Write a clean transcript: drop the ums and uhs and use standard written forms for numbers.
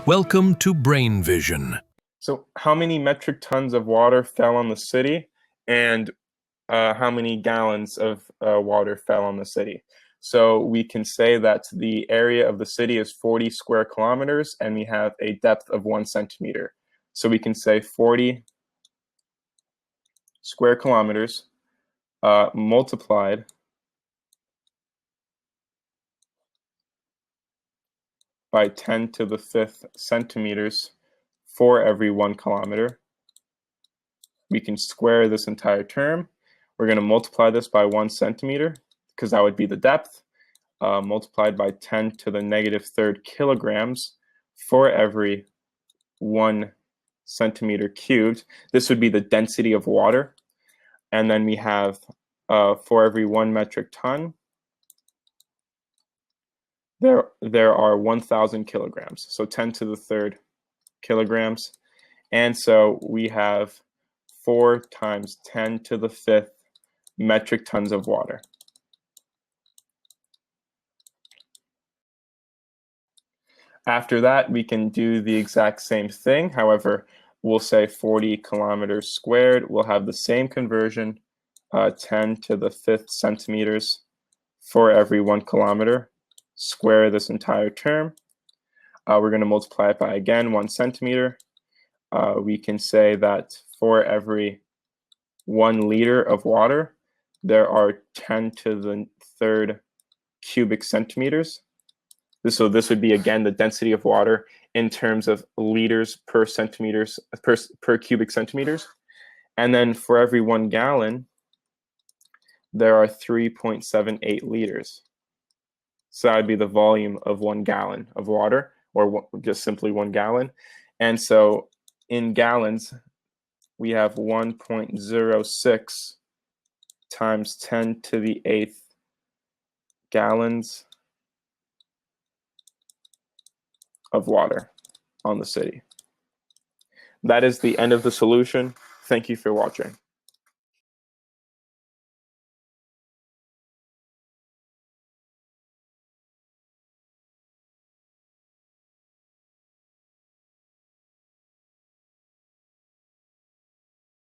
Welcome to Brain Vision. So how many metric tons of water fell on the city, and how many gallons of water fell on the city? So we can say that the area of the city is 40 square kilometers, and we have a depth of 1 centimeter. So we can say 40 square kilometers multiplied by 10 to the 5th centimeters for every 1 kilometer. We can square this entire term. We're going to multiply this by 1 centimeter, because that would be the depth, multiplied by 10 to the negative 3rd kilograms for every 1 centimeter cubed. This would be the density of water. And then we have for every 1 metric ton, there are 1,000 kilograms, so 10 to the 3rd kilograms. And so we have 4 times 10 to the 5th metric tons of water. After that, we can do the exact same thing. However, we'll say 40 kilometers squared. We'll have the same conversion, 10 to the 5th centimeters for every 1 kilometer. Square this entire term. We're going to multiply it by, again, 1 centimeter. We can say that for every 1 liter of water, there are 10 to the 3rd cubic centimeters. So this would be, again, the density of water in terms of liters per centimeters per cubic centimeters. And then for every 1 gallon, there are 3.78 liters. So that would be the volume of 1 gallon of water, or just simply 1 gallon. And so in gallons, we have 1.06 times 10 to the 8th gallons of water on the city. That is the end of the solution. Thank you for watching.